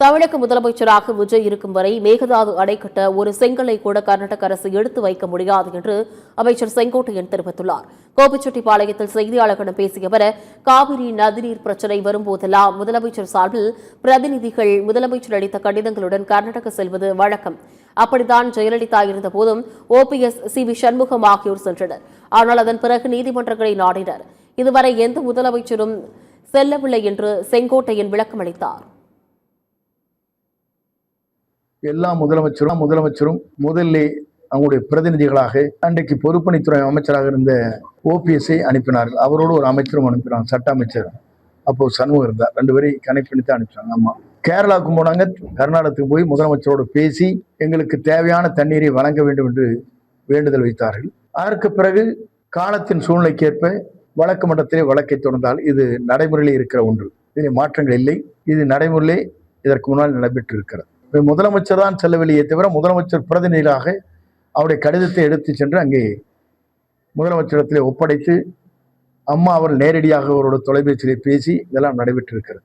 தமிழக முதலமைச்சராக விஜய் இருக்கும் வரை மேகதாது அணை கட்ட ஒரு செங்கலை கூட கர்நாடக அரசு எடுத்து வைக்க முடியாது என்று அமைச்சர் செங்கோட்டையன் தெரிவித்துள்ளார். கோபிச்செட்டிப்பாளையத்தில் செய்தியாளர்களிடம் பேசிய அவர், காவிரி நதிநீர் பிரச்சினை வரும்போதெல்லாம் முதலமைச்சர் சார்பில் பிரதிநிதிகள் முதலமைச்சர் அளித்த கடிதங்களுடன் கர்நாடக செல்வது வழக்கம். அப்படித்தான் ஜெயலலிதா இருந்தபோதும் OPS, CV சண்முகம் ஆகியோர் சென்றனர். ஆனால் அதன் பிறகு நீதிமன்றங்களை நாடினர். இதுவரை எந்த முதலமைச்சரும் செல்லவில்லை என்று செங்கோட்டையன் விளக்கமளித்தார். எல்லா முதலமைச்சரும் முதலிலே அவங்களுடைய பிரதிநிதிகளாக அன்றைக்கு பொதுப்பணித்துறை அமைச்சராக இருந்த OPS-ஐ அனுப்பினார்கள். அவரோடு ஒரு அமைச்சரும் அனுப்பினாங்க, சட்ட அமைச்சர். அப்போ சண்முகம் இருந்தார். 2 பேரை கனெக்ட் பண்ணி தான் அனுப்பிச்சாங்க. ஆமா, கேரளாவுக்கு போனாங்க. கர்நாடகத்துக்கு போய் முதலமைச்சரோடு பேசி எங்களுக்கு தேவையான தண்ணீரை வழங்க வேண்டும் என்று வேண்டுதல் வைத்தார்கள். அதற்கு பிறகு காலத்தின் சூழ்நிலைக்கேற்ப வழக்கு மன்றத்திலே வழக்கை தொடர்ந்தால் இது நடைமுறையில் இருக்கிற ஒன்று. இதில் மாற்றங்கள் இல்லை. இது நடைமுறையிலே இதற்கு முன்னால் நடைபெற்று இருக்கிறது. முதலமைச்சர் தான் செல்லவில்லையே தவிர முதலமைச்சர் பிரதிநிதிகளாக அவருடைய கடிதத்தை எடுத்து சென்று அங்கே முதலமைச்சரிடத்திலே ஒப்படைத்து அம்மா அவர் நேரடியாக அவரோட தொலைபேசியிலே பேசி இதெல்லாம் நடைபெற்றிருக்கிறது.